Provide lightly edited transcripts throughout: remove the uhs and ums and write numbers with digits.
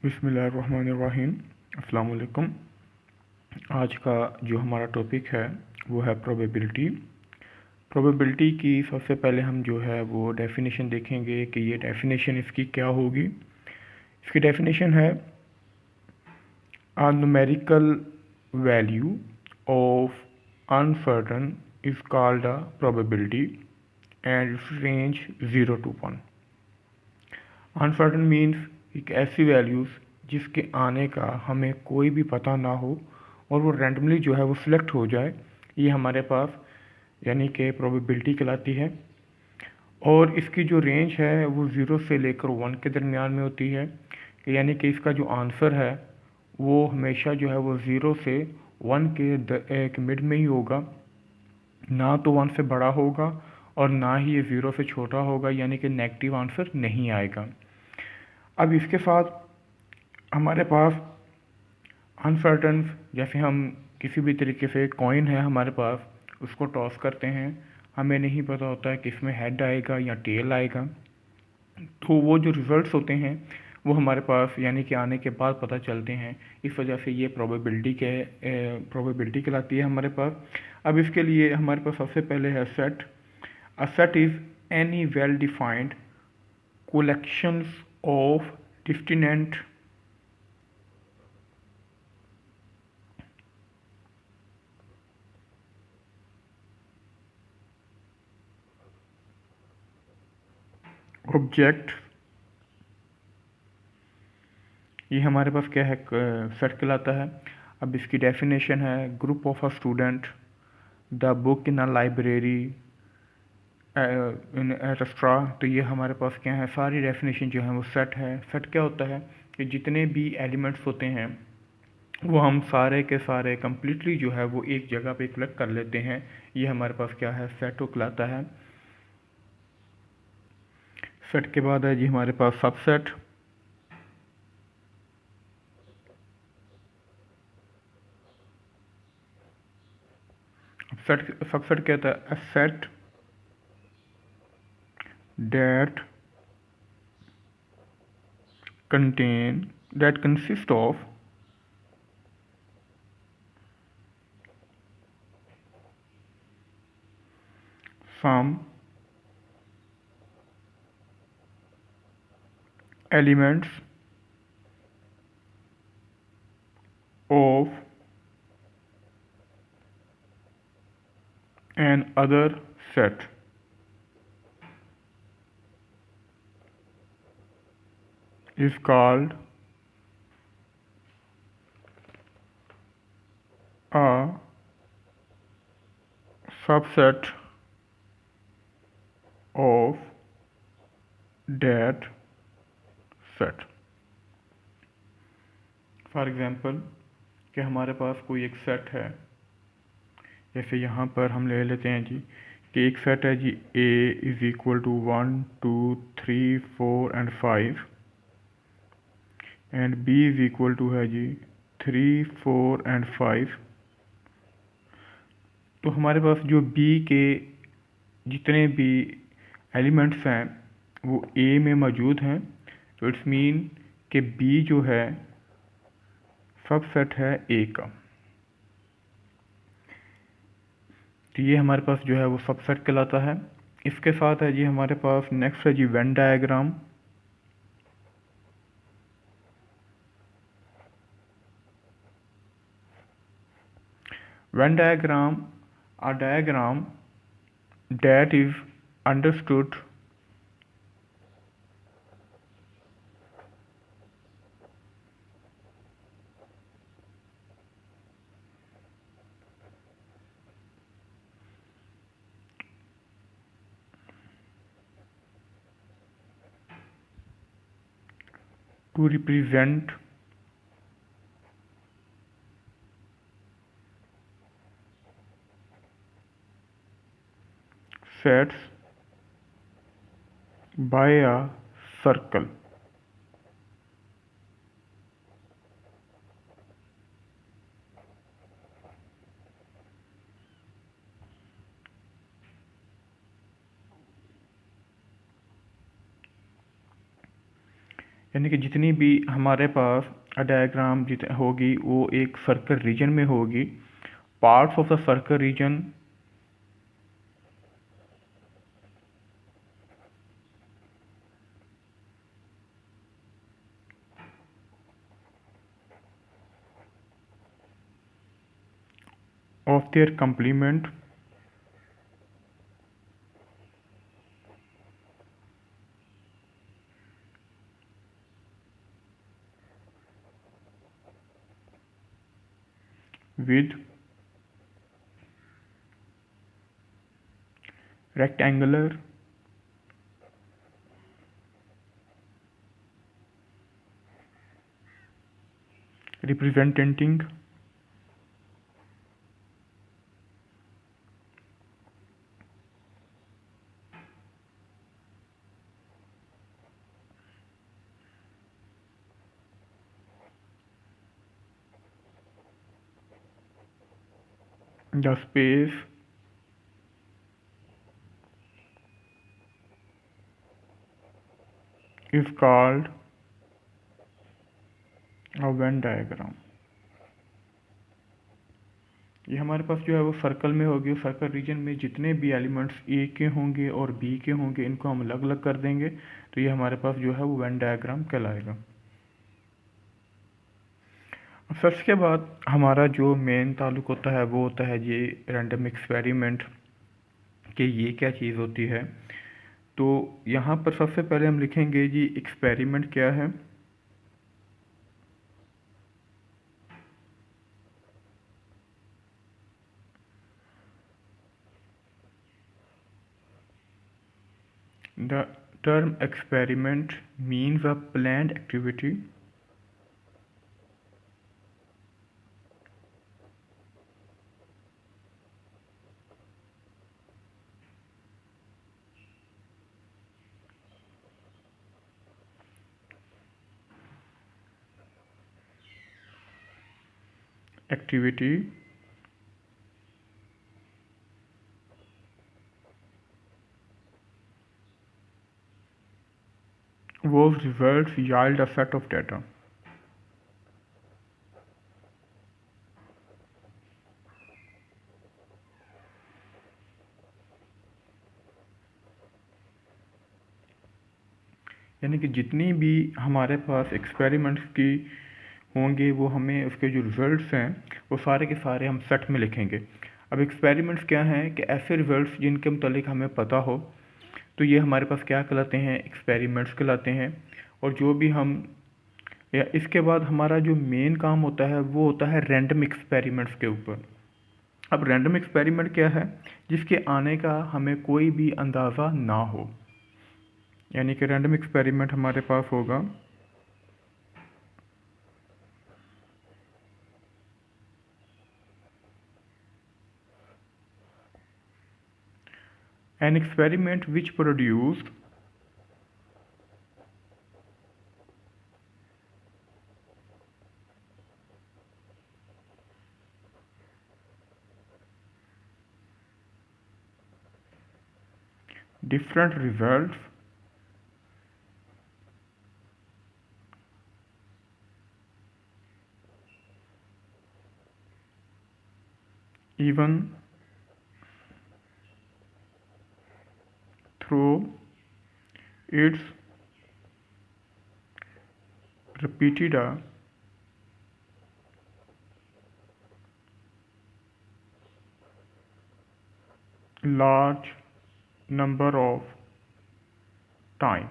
बिस्मिल्लाहिर्रहमानिर्रहीम। अस्सलाम वालेकुम। आज का जो हमारा टॉपिक है वो है प्रोबेबिलिटी। प्रोबेबिलिटी की सबसे पहले हम जो है वो डेफिनेशन देखेंगे कि ये डेफिनेशन इसकी क्या होगी। इसकी डेफिनेशन है a numerical value of uncertain is called a probability and it's range 0 to 1। Uncertain means एक ऐसी वैल्यूज़ जिसके आने का हमें कोई भी पता ना हो और वो रैंडमली जो है वो सिलेक्ट हो जाए, ये हमारे पास यानी कि प्रोबेबिलिटी कहलाती है। और इसकी जो रेंज है वो 0 से लेकर 1 के दरमियान में होती है, यानी कि इसका जो आंसर है वो हमेशा जो है वो 0 से 1 के एक मिड में ही होगा, ना तो 1 से बड़ा होगा और ना ही ये 0 से छोटा होगा, यानी कि नेगेटिव आंसर नहीं आएगा। अब इसके साथ हमारे पास अनसर्टन, जैसे हम किसी भी तरीके से कॉइन है हमारे पास, उसको टॉस करते हैं, हमें नहीं पता होता है कि इसमें हेड आएगा या टेल आएगा, तो वो जो रिज़ल्ट्स होते हैं वो हमारे पास यानी कि आने के बाद पता चलते हैं। इस वजह से ये प्रोबेबिलिटी कहलाती है हमारे पास। अब इसके लिए हमारे पास सबसे पहले है set. A set is any well defined collections of distinct object. ये हमारे पास क्या है, सेट कहलाता है। अब इसकी डेफिनेशन है group of a student, the book in a library, in extra. तो ये हमारे पास क्या है, सारी डेफिनेशन जो है वो सेट है। सेट क्या होता है कि जितने भी एलिमेंट्स होते हैं वो हम सारे के सारे कम्प्लीटली जो है वो एक जगह पे कलेक्ट कर लेते हैं, ये हमारे पास क्या है, सेट कहलाता है। सेट के बाद है जी हमारे पास सबसेट। सबसेट कहता है a set that consists of some elements of an other set is called a subset of that set। For example कि हमारे पास कोई एक सेट है, जैसे यहाँ पर हम ले लेते हैं जी कि एक सेट है जी A is equal to 1 2 3 4 and 5 and B is equal to है जी 3 4 एंड 5। तो हमारे पास जो B के जितने भी एलिमेंट्स हैं वो A में मौजूद हैं, तो इट्स मीन कि B जो है सबसेट है A का। तो ये हमारे पास जो है वो सबसेट कहलाता है। इसके साथ है जी हमारे पास नेक्स्ट है जी Venn diagram. Venn diagram a diagram that is understood to represent sets by a circle। यानी कि जितनी भी हमारे पास डायग्राम जित होगी वो एक सर्कल रीजन में होगी। Parts of the circle region of their complement with rectangular representing the space is called a Venn diagram। ये हमारे पास जो है वो सर्कल में होगी। सर्कल रीजन में जितने भी एलिमेंट्स ए के होंगे और बी के होंगे इनको हम अलग अलग कर देंगे, तो ये हमारे पास जो है वो वेन डायग्राम कहलाएगा। फिर इसके बाद हमारा जो मेन ताल्लुक होता है वो होता है ये रैंडम एक्सपेरिमेंट, कि ये क्या चीज़ होती है। तो यहाँ पर सबसे पहले हम लिखेंगे जी एक्सपेरिमेंट क्या है। The term experiment means a planned activity whose results yield a set of data। यानी कि जितनी भी हमारे पास एक्सपेरिमेंट्स की होंगे वो हमें उसके जो रिज़ल्ट्स हैं वो सारे के सारे हम सेट में लिखेंगे। अब एक्सपेरिमेंट्स क्या हैं कि ऐसे रिज़ल्ट्स जिनके मुतालिक हमें पता हो, तो ये हमारे पास क्या कहलाते हैं, एक्सपेरिमेंट्स कहलाते हैं। और जो भी हम या इसके बाद हमारा जो मेन काम होता है वो होता है रैंडम एक्सपेरिमेंट्स के ऊपर। अब रैंडम एक्सपेरिमेंट क्या है, जिसके आने का हमें कोई भी अंदाज़ा ना हो। यानी कि रैंडम एक्सपेरिमेंट हमारे पास होगा an experiment which produced different results even through its repeated large number of time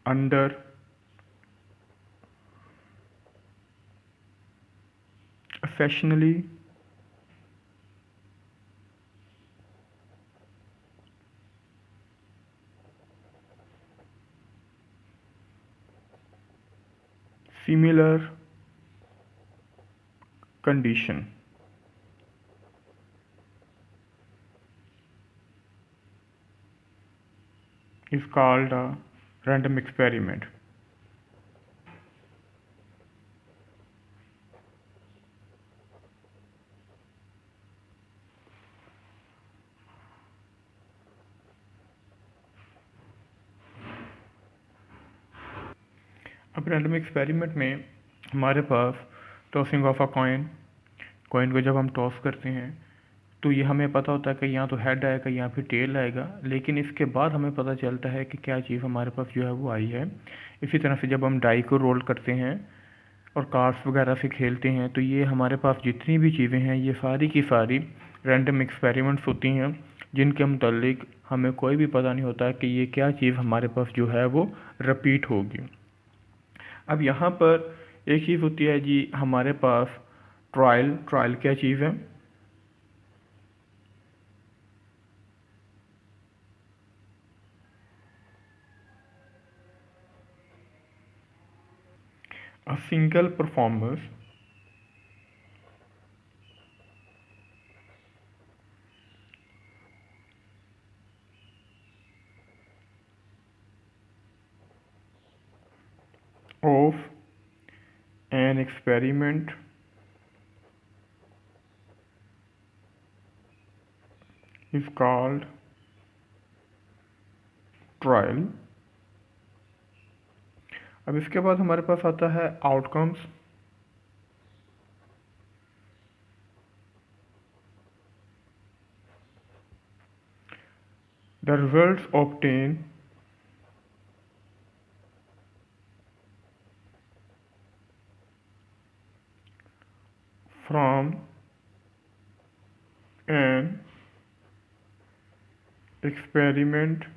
under exceptionally similar condition is called a random experiment। अब रैंडम एक्सपेरिमेंट में हमारे पास टॉसिंग ऑफ अ कॉइन को जब हम toss करते हैं तो ये हमें पता होता है कि यहाँ तो हेड आएगा या फिर टेल आएगा, लेकिन इसके बाद हमें पता चलता है कि क्या चीज़ हमारे पास जो है वो आई है। इसी तरह से जब हम डाई को रोल करते हैं और कार्ड्स वगैरह से खेलते हैं तो ये हमारे पास जितनी भी चीज़ें हैं ये सारी की सारी रैंडम एक्सपेरिमेंट्स होती हैं, जिनके मुतालिक हमें कोई भी पता नहीं होता कि ये क्या चीज़ हमारे पास जो है वो रिपीट होगी। अब यहाँ पर एक चीज़ होती है जी हमारे पास ट्रायल क्या चीज़ है? A single performance of an experiment is called trial. अब इसके बाद हमारे पास आता है outcomes. The results obtain from an experiment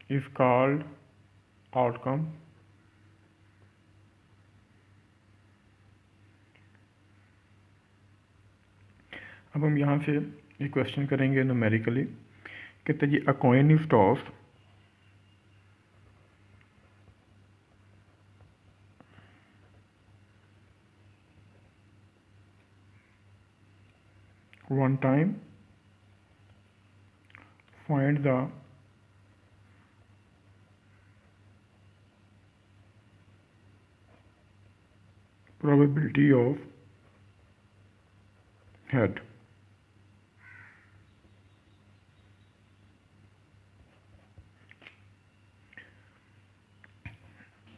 is called outcome। अब हम यहाँ से एक क्वेश्चन करेंगे न्यूमेरिकली। कहते जी a coin is tossed one time, find the probability of head।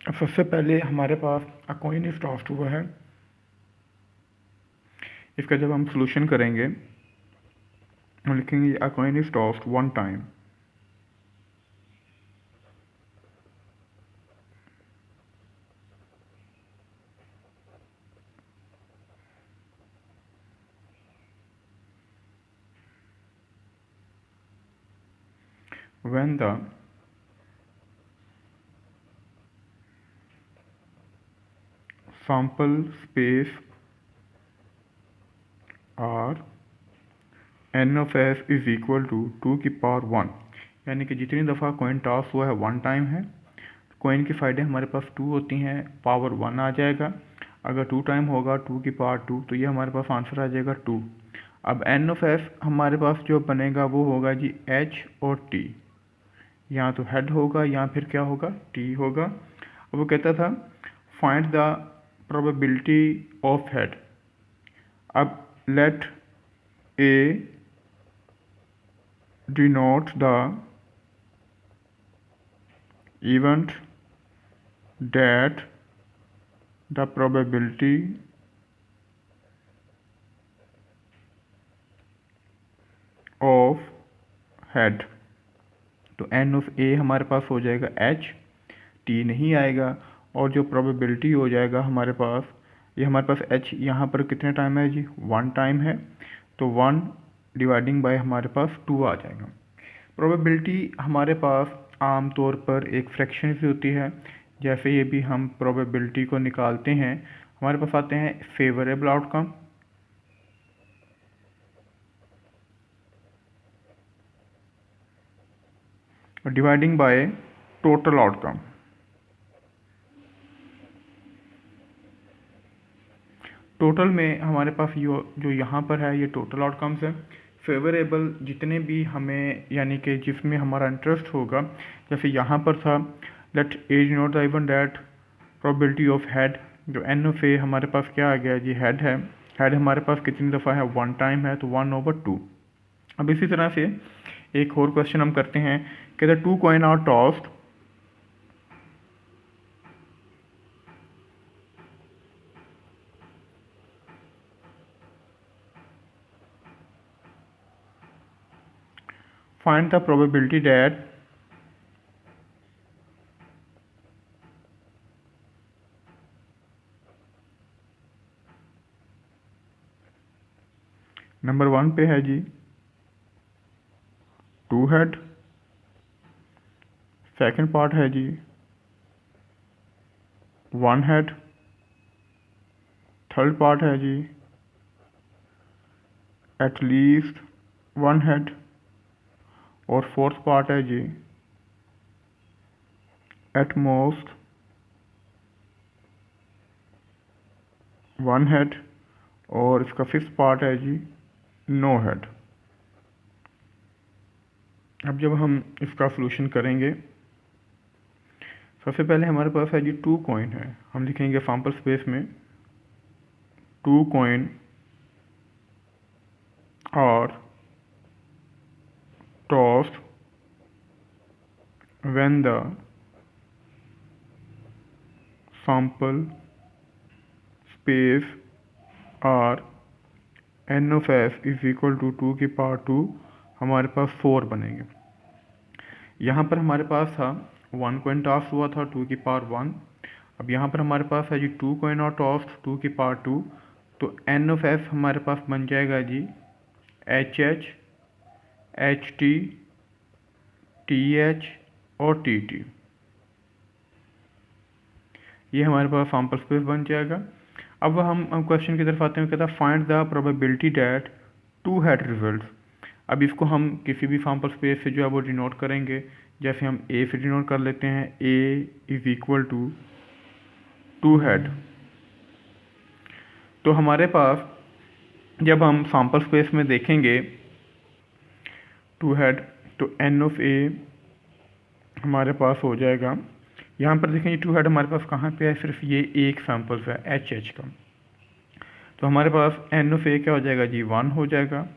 अब सबसे पहले हमारे पास अ कॉइन इज टॉस्ड हुआ है। इसका जब हम सॉल्यूशन करेंगे हम लिखेंगे अ coin is tossed one time. when the sample space r n of s is equal to 2 की पावर 1, यानी कि जितनी दफ़ा कॉइन टॉस हुआ है वन टाइम है, कॉइन की साइडें हमारे पास 2 होती हैं, पावर 1 आ जाएगा। अगर 2 टाइम होगा 2 की पावर 2 तो ये हमारे पास आंसर आ जाएगा 2। अब n ऑफ s हमारे पास जो बनेगा वो होगा जी h और t, या तो हेड होगा या फिर क्या होगा t होगा। अब वो कहता था find the probability of head. अब late a denote the event that the probability of head। तो n ऑफ a हमारे पास हो जाएगा h, t नहीं आएगा, और जो प्रोबेबिलिटी हो जाएगा हमारे पास, ये हमारे पास h यहाँ पर कितने टाइम है जी 1 टाइम है, तो 1 डिवाइडिंग बाय हमारे पास 2 आ जाएगा। प्रोबेबिलिटी हमारे पास आम तौर पर एक फ्रैक्शन से होती है। जैसे ये भी हम प्रोबेबिलिटी को निकालते हैं, हमारे पास आते हैं फेवरेबल आउटकम और dividing by total outcome. Total में हमारे पास जो यहाँ पर है ये टोटल आउटकम्स है। फेवरेबल जितने भी हमें यानी कि जिसमें हमारा इंटरेस्ट होगा, जैसे यहाँ पर था let as not the even that probability of head, जो एन ऑफ ए हमारे पास क्या आ गया जी हेड है। हेड हमारे पास कितनी दफ़ा है 1 टाइम है, तो 1/2। अब इसी तरह से एक और क्वेश्चन हम करते हैं कि the two coin are tossed, find the probability that number 1 पे है जी टू हेड, सेकंड पार्ट है जी वन हेड, थर्ड पार्ट है जी एट लीस्ट वन हेड, और फोर्थ पार्ट है जी एट मोस्ट वन हेड, और इसका फिफ्थ पार्ट है जी नो हेड। अब जब हम इसका सॉल्यूशन करेंगे, सबसे पहले हमारे पास है जी टू कॉइन है, हम लिखेंगे सैंपल स्पेस में two coin are tossed when the sample space r n of s is equal to 2 की पावर 2, हमारे पास 4 बनेंगे। यहाँ पर हमारे पास था 1 कॉइन टॉस हुआ था 2 की पावर 1, अब यहाँ पर हमारे पास है जी 2 कॉइन और टॉस 2 की पावर 2, तो n ऑफ s हमारे पास बन जाएगा जी H H, H T H और टी टी। ये हमारे पास सैंपल स्पेस बन जाएगा। अब हम क्वेश्चन की तरफ आते हैं, कहता है find the probability that two head results. अब इसको हम किसी भी सैंपल स्पेस से जो है वो डिनोट करेंगे, जैसे हम ए से डिनोट कर लेते हैं, A is equal to two head. तो हमारे पास जब हम सैंपल स्पेस में देखेंगे टू हेड, तो एन ऑफ ए हमारे पास हो जाएगा, यहाँ पर देखेंगे टू हेड हमारे पास कहाँ पे है, सिर्फ ये एक सैंपल है एच एच का, तो हमारे पास एन ऑफ ए क्या हो जाएगा जी 1 हो जाएगा,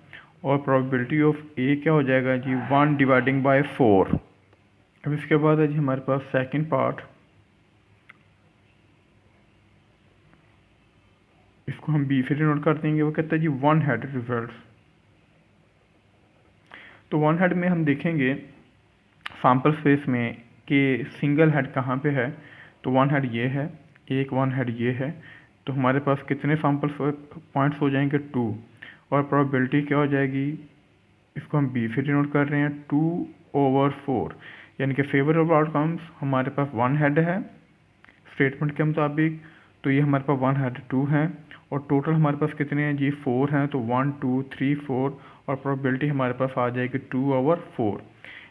और प्रोबेबिलिटी ऑफ ए क्या हो जाएगा जी 1 डिवाइडिंग बाय 4। अब इसके बाद है जी हमारे पास सेकंड पार्ट, इसको हम बी से डिनोट कर देंगे, वो कहता है जी वन हेड रिजल्ट। तो वन हेड में हम देखेंगे सैंपल स्पेस में कि सिंगल हेड कहाँ पे है, तो वन हेड ये है, एक वन हेड ये है, तो हमारे पास कितने सैंपल पॉइंट्स हो जाएंगे 2, और प्रोबेबिलिटी क्या हो जाएगी, इसको हम बी से डिनोट कर रहे हैं 2/4, यानी कि फेवरेबल आउटकम्स हमारे पास वन हेड है स्टेटमेंट के मुताबिक, तो ये हमारे पास वन हेड 2 हैं, और टोटल हमारे पास कितने हैं जी 4 हैं, तो 1 2 3 4, और प्रोबेबिलिटी हमारे पास आ जाएगी 2/4।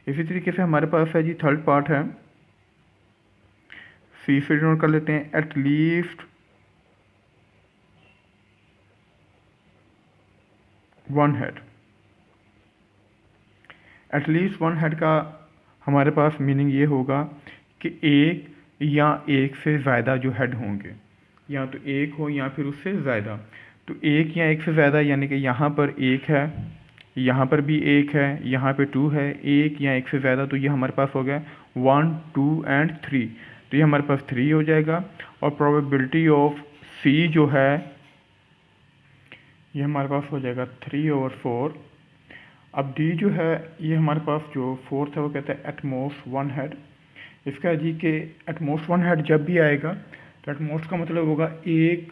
इसी तरीके से हमारे पास है जी थर्ड पार्ट है, सी से डिनोट कर लेते हैं eight least one head. Eight least one head का हमारे पास मीनिंग ये होगा कि एक या एक से ज़्यादा जो हेड होंगे, या तो एक हो या फिर उससे ज़्यादा, तो एक या एक से ज़्यादा यानी कि यहाँ पर एक है, यहाँ पर भी एक है, यहाँ पे 2 है, एक या एक से ज़्यादा, तो ये हमारे पास हो गया 1 2 एंड 3, तो ये हमारे पास 3 हो जाएगा, और प्रोबेबिलिटी ऑफ सी जो है ये हमारे पास हो जाएगा 3/4। अब डी जो है ये हमारे पास जो फोर्थ है वो कहता है एटमोस्ट वन हेड। इसका जी कि एटमोस्ट वन हेड जब भी आएगा तो एटमोस्ट का मतलब होगा एक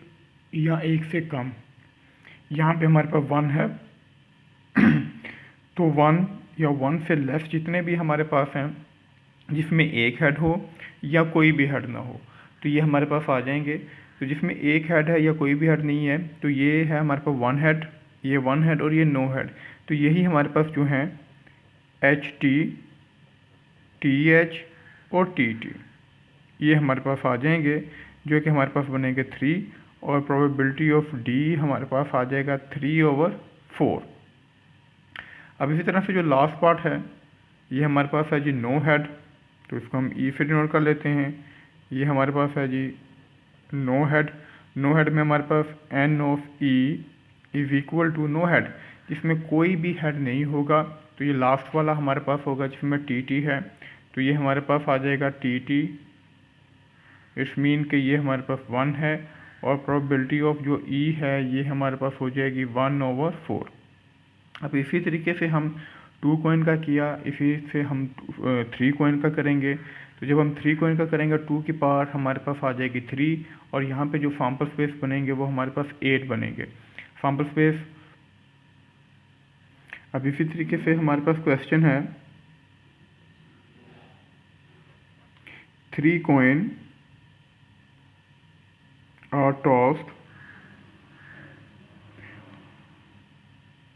या एक से कम, यहाँ पे हमारे पास वन है तो वन या वन से लेस जितने भी हमारे पास हैं जिसमें एक हेड हो या कोई भी हेड ना हो, तो ये हमारे पास आ जाएंगे। तो जिसमें एक हेड है या कोई भी हेड नहीं है, तो ये है हमारे पास वन हेड, ये वन हेड और ये नो हेड, तो यही हमारे पास जो हैं एच टी एच और टी टी, ये हमारे पास आ जाएंगे, जो कि हमारे पास बनेंगे 3, और प्रोबेबिलिटी ऑफ डी हमारे पास आ जाएगा 3/4। अब इसी तरह से जो लास्ट पार्ट है ये हमारे पास है जी नो हेड, तो इसको हम ई से डिनोट कर लेते हैं, ये हमारे पास है जी नो हेड। नो हेड में हमारे पास n of E is equal to no head, जिसमें कोई भी हेड नहीं होगा, तो ये लास्ट वाला हमारे पास होगा जिसमें टी टी है, तो ये हमारे पास आ जाएगा टी टी। इट्स मीन कि ये हमारे पास 1 है, और प्रोबेबिलिटी ऑफ जो ई है ये हमारे पास हो जाएगी 1/4। अब इसी तरीके से हम 2 कॉइन का किया, इसी से हम 3 कॉइन का करेंगे। तो जब हम 3 कॉइन का करेंगे 2 की पावर हमारे पास आ जाएगी 3, और यहाँ पे जो सैंपल स्पेस बनेंगे वो हमारे पास 8 बनेंगे सैंपल स्पेस। अब इसी तरीके से हमारे पास क्वेश्चन है 3 coin are tossed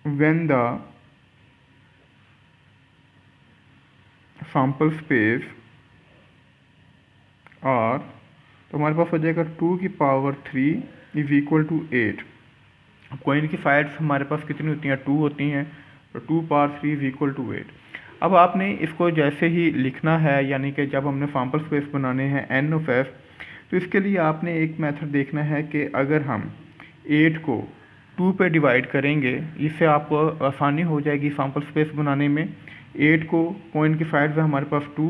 when the sample space are, तो हमारे पास हो जाएगा 2 की पावर 3 इज इक्वल टू 8। अब कॉइन की साइड्स हमारे पास कितनी होती हैं, 2 होती हैं, तो 2 पावर 3 इज इक्वल टू 8। अब आपने इसको जैसे ही लिखना है, यानी कि जब हमने सैंपल स्पेस बनाने हैं n ऑफ f, तो इसके लिए आपने एक मेथड देखना है कि अगर हम 8 को 2 पे डिवाइड करेंगे, इससे आपको आसानी हो जाएगी सैंपल स्पेस बनाने में। 8 को कॉइन की साइड है हमारे पास 2,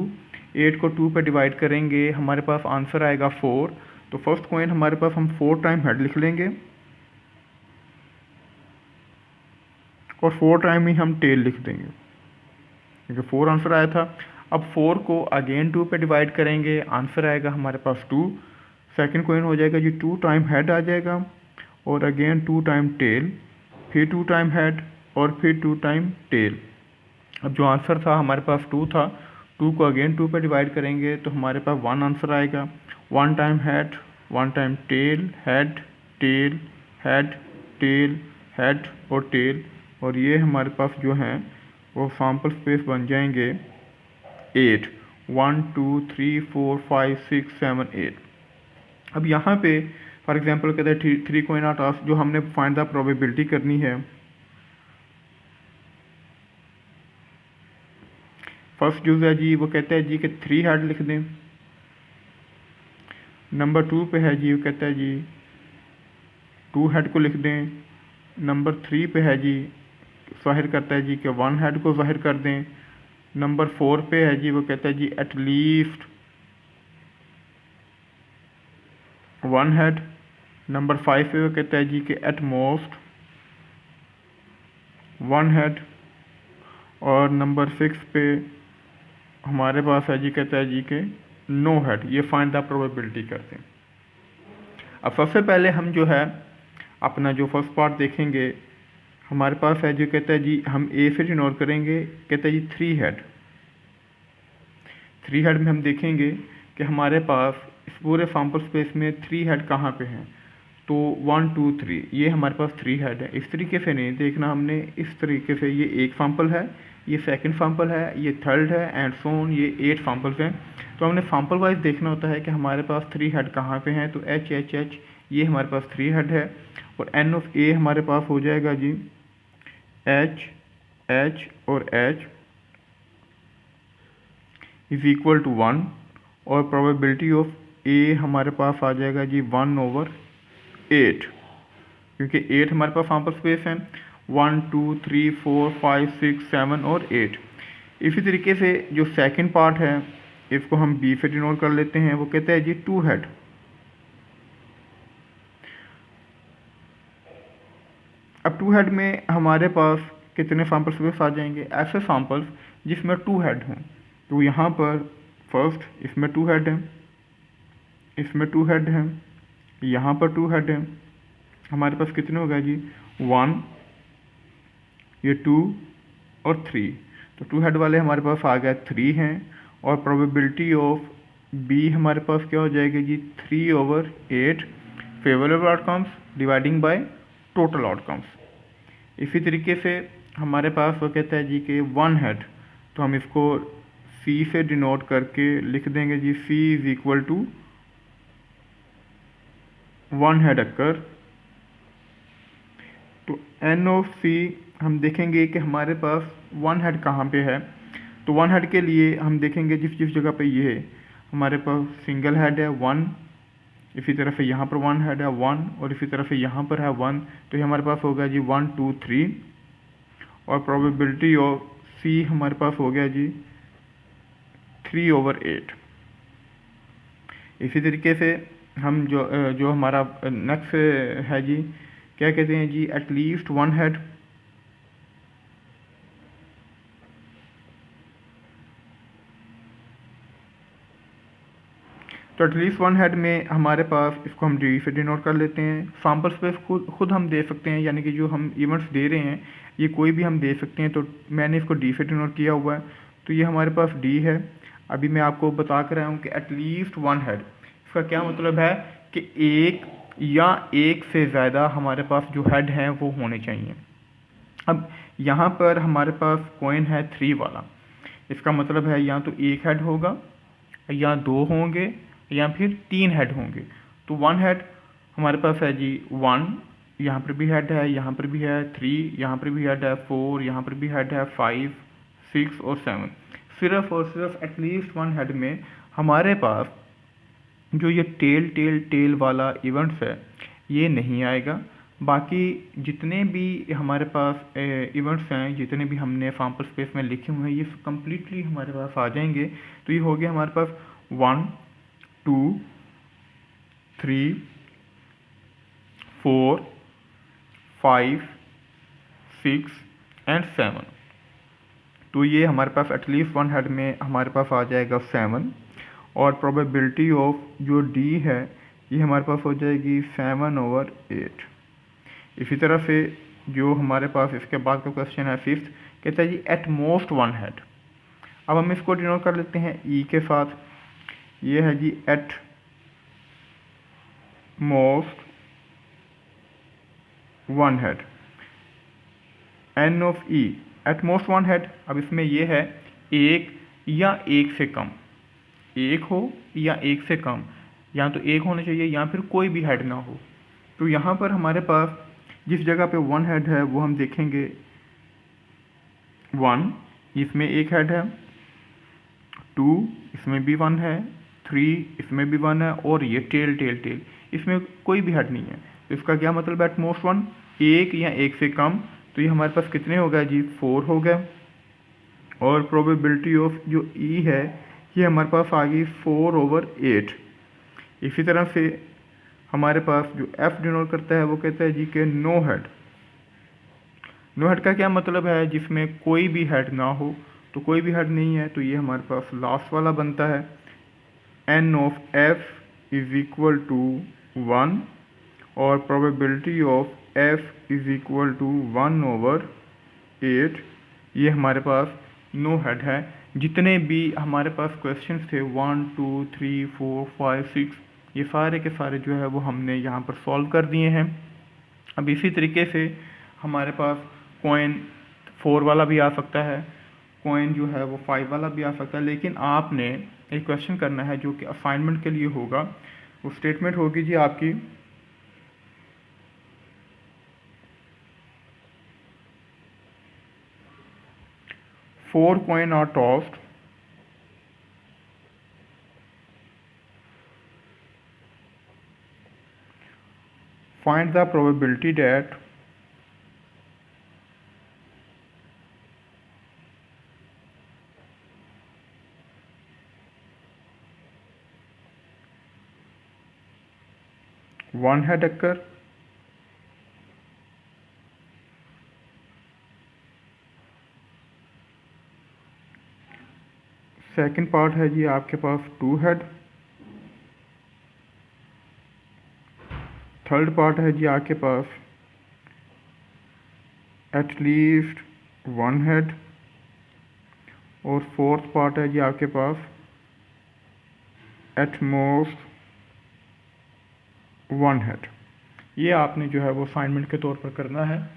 8 को 2 पे डिवाइड करेंगे, हमारे पास आंसर आएगा 4। तो फर्स्ट कॉइन हमारे पास हम 4 टाइम हेड लिख लेंगे, और 4 टाइम ही हम टेल लिख देंगे, क्योंकि 4 आंसर आया था। अब 4 को अगेन 2 पे डिवाइड करेंगे, आंसर आएगा हमारे पास 2। सेकंड कॉइन हो जाएगा जी 2 टाइम हेड आ जाएगा, और अगेन 2 टाइम टेल, फिर 2 टाइम हेड, और फिर 2 टाइम टेल। अब जो आंसर था हमारे पास 2 था, 2 को अगेन 2 पे डिवाइड करेंगे तो हमारे पास 1 आंसर आएगा। 1 time head, 1 time tail, head, tail, head, tail, head और टेल, और ये हमारे पास जो हैं वो सैंपल स्पेस बन जाएंगे 8। 1 2 3 4 5 6 7 8। अब यहाँ पे फॉर एग्जांपल कहते हैं 3 कॉइन आर टॉस्ड, जो हमने फाइंड द प्रोबेबिलिटी करनी है। फर्स्ट जो है जी वो कहता है जी कि 3 हेड लिख दें। नंबर 2 पे है जी वो कहता है जी 2 हेड को लिख दें। नंबर 3 पे है जी ज़ाहिर करता है जी कि 1 हेड को ज़ाहिर कर दें। नंबर 4 पे है जी वो कहता है जी एटलीस्ट 1 हेड। नंबर 5 पे वो कहता है जी कि एट मोस्ट 1 हेड। और नंबर 6 पे हमारे पास है जी कहता है जी कि नो हेड। ये फाइंड द प्रोबेबिलिटी करते हैं। अब सबसे पहले हम जो है अपना जो फर्स्ट पार्ट देखेंगे, हमारे पास है जो कहता है जी हम ए से डिनोट करेंगे, कहता है जी 3 हेड। 3 हेड में हम देखेंगे कि हमारे पास इस पूरे सैंपल स्पेस में 3 हेड कहाँ पे हैं, तो 1 2 3 ये हमारे पास 3 हेड है। इस तरीके से नहीं देखना हमने, इस तरीके से ये एक सैंपल है, ये सेकंड सैंपल है, ये थर्ड है, एंड सो ऑन, ये 8 सैंपल्स हैं। तो हमने सैंपल वाइज देखना होता है कि हमारे पास 3 हेड कहाँ पे हैं। तो एच एच एच ये हमारे पास 3 हेड है, और एन ऑफ ए हमारे पास हो जाएगा जी एच एच और एच इज इक्वल टू 1, और प्रोबेबिलिटी ऑफ ए हमारे पास आ जाएगा जी 1/8, क्योंकि 8 हमारे पास सैंपल स्पेस है। 1 2 3 4 5 6 7 और 8। इसी तरीके से जो सेकंड पार्ट है इसको हम बी से डिनोट कर लेते हैं। वो कहता है जी 2 हेड। अब 2 हेड में हमारे पास कितने सैंपल स्पेस आ जाएंगे, ऐसे सैंपल्स जिसमें 2 हेड हों। तो यहाँ पर फर्स्ट इसमें 2 हेड हैं, इसमें 2 हेड हैं, यहाँ पर 2 हेड हैं। हमारे पास कितने हो गए जी 1, ये 2 और 3। तो 2 हेड वाले हमारे पास आ गए 3 हैं, और प्रोबेबिलिटी ऑफ बी हमारे पास क्या हो जाएगी जी 3/8 favourable outcomes dividing by total outcomes. इसी तरीके से हमारे पास वो कहता है जी कि 1 हेड, तो हम इसको सी से डिनोट करके लिख देंगे जी C is equal to 1 head occur. तो एन ऑफ सी हम देखेंगे कि हमारे पास 1 हेड कहाँ पे है। तो 1 हेड के लिए हम देखेंगे जिस जिस जगह पे ये है हमारे पास सिंगल हेड है 1, इसी तरह से यहाँ पर 1 हेड है 1, और इसी तरह से यहाँ पर है 1। तो ये हमारे पास होगा जी 1 2 3 और प्रोबेबिलिटी ऑफ सी हमारे पास हो गया जी 3/8। इसी तरीके से हम जो हमारा नेक्स्ट है जी, क्या कहते हैं जी, एटलीस्ट वन हेड। तो एटलीस्ट वन हेड में हमारे पास, इसको हम डी से डिनोट कर लेते हैं। सैम्पल स्पेस खुद हम दे सकते हैं, यानी कि जो हम इवेंट्स दे रहे हैं ये कोई भी हम दे सकते हैं। तो मैंने इसको डी से डिनोट किया हुआ है, तो ये हमारे पास डी है। अभी मैं आपको बता कर रहा हूँ कि एटलीस्ट वन हेड, इसका क्या मतलब है कि एक या एक से ज़्यादा हमारे पास जो हेड हैं वो होने चाहिए। अब यहाँ पर हमारे पास कॉइन है 3 वाला, इसका मतलब है या तो एक हेड होगा या 2 होंगे या फिर 3 हेड होंगे। तो वन हेड हमारे पास है जी 1, यहाँ पर भी हेड है, यहाँ पर भी है 3, यहाँ पर भी हेड है 4, यहाँ पर भी हेड है 5, 6 और 7। सिर्फ और सिर्फ एटलीस्ट वन हेड में हमारे पास जो ये टेल वाला इवेंट्स है ये नहीं आएगा। बाकी जितने भी हमारे पास इवेंट्स हैं, जितने भी हमने सैम्पल स्पेस में लिखे हुए हैं, ये कम्प्लीटली हमारे पास आ जाएंगे। तो ये हो गया हमारे पास 1, 2, 3, 4, 5, 6 एंड 7। तो ये हमारे पास एटलीस्ट वन हेड में हमारे पास आ जाएगा 7। और प्रोबेबिलिटी ऑफ जो डी है ये हमारे पास हो जाएगी 7/8। इसी तरह से जो हमारे पास इसके बाद का क्वेश्चन है 5th, कहता है जी एट मोस्ट वन हेड। अब हम इसको डिनोट कर लेते हैं ई के साथ। ये है जी at most one head, n of E, at most one head. अब इसमें यह है एक या एक से कम, एक हो या एक से कम, या तो एक होना चाहिए या फिर कोई भी हेड ना हो। तो यहाँ पर हमारे पास जिस जगह पे वन हेड है वो हम देखेंगे 1, इसमें एक हेड है, 2 इसमें भी 1 है, 3 इसमें भी 1 है, और ये टेल इसमें कोई भी हेड नहीं है। तो इसका क्या मतलब है एट मोस्ट वन, एक या एक से कम। तो ये हमारे पास कितने हो गए जी 4 हो गए। और प्रोबेबिलिटी ऑफ जो ई है ये हमारे पास आ गई 4/8। इसी तरह से हमारे पास जो एफ डिनोट करता है वो कहता है जी के नो हेड। नो हेड का क्या मतलब है, जिसमें कोई भी हेड ना हो। तो कोई भी हेड नहीं है, तो ये हमारे पास लास्ट वाला बनता है n of F is equal to 1 और probability of F is equal to 1/8। ये हमारे पास नो हेड है। जितने भी हमारे पास क्वेश्चंस थे 1, 2, 3, 4, 5, 6, ये सारे के सारे जो है वो हमने यहाँ पर सॉल्व कर दिए हैं। अब इसी तरीके से हमारे पास कॉइन 4 वाला भी आ सकता है, कॉइन जो है वो 5 वाला भी आ सकता है। लेकिन आपने एक क्वेश्चन करना है जो कि असाइनमेंट के लिए होगा। वो स्टेटमेंट होगी जी आपकी, four coins are tossed, find the probability that one head occur, second part है जी आपके पास 2 हेड, थर्ड पार्ट है जी आपके पास एटलीस्ट 1 हेड, और फोर्थ पार्ट है जी आपके पास एट मोस्ट 1 हेड। ये आपने जो है वो असाइनमेंट के तौर पर करना है।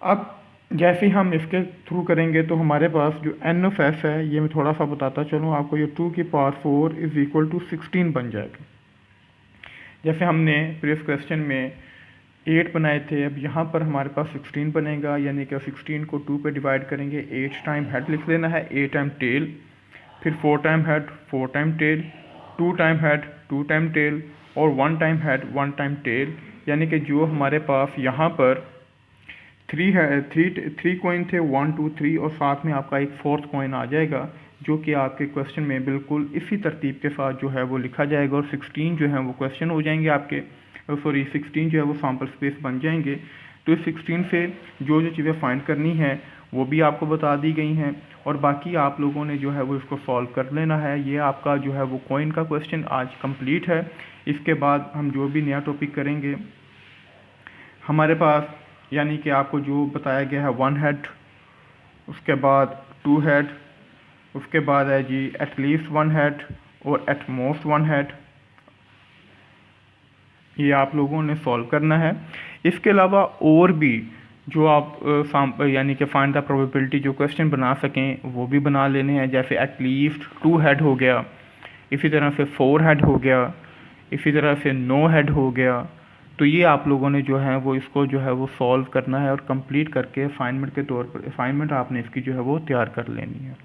अब जैसे ही हम इसके थ्रू करेंगे तो हमारे पास जो एन ऑफ एफ है, ये मैं थोड़ा सा बताता चलूँ आपको, ये 2 की पावर 4 इज इक्वल टू 16 बन जाएगा। जैसे हमने प्रीवियस क्वेश्चन में 8 बनाए थे, अब यहाँ पर हमारे पास 16 बनेगा, यानी कि 16 को 2 पे डिवाइड करेंगे। 8 टाइम हेड लिख लेना है, 8 टाइम टेल, फिर 4 time head 4 time tail, 2 time head 2 time tail, और 1 टाइम हेड 1 टाइम टेल। यानी कि जो हमारे पास यहाँ पर थ्री कॉइन थे, 1 2 3, और साथ में आपका एक फोर्थ कॉइन आ जाएगा जो कि आपके क्वेश्चन में बिल्कुल इसी तरतीब के साथ जो है वो लिखा जाएगा, और 16 जो है वो क्वेश्चन हो जाएंगे आपके, सॉरी 16 जो है वो सैम्पल स्पेस बन जाएंगे। तो इस 16 से जो जो चीज़ें फाइंड करनी है वो भी आपको बता दी गई हैं, और बाकी आप लोगों ने जो है वो इसको सॉल्व कर लेना है। ये आपका जो है वो कॉइन का क्वेश्चन आज कंप्लीट है। इसके बाद हम जो भी नया टॉपिक करेंगे हमारे पास, यानी कि आपको जो बताया गया है 1 हेड, उसके बाद 2 हेड, उसके बाद है जी एटलीस्ट 1 हेड और एट मोस्ट 1 हेड। ये आप लोगों ने सॉल्व करना है। इसके अलावा और भी जो आप यानी कि फाइंड द प्रोबेबिलिटी जो क्वेश्चन बना सकें वो भी बना लेने हैं, जैसे एटलीस्ट 2 हेड हो गया, इसी तरह से 4 हेड हो गया, इसी तरह से 9 हेड हो गया। तो ये आप लोगों ने जो है वो इसको जो है वो सॉल्व करना है और कंप्लीट करके असाइनमेंट के तौर पर असाइनमेंट आपने इसकी जो है वो तैयार कर लेनी है।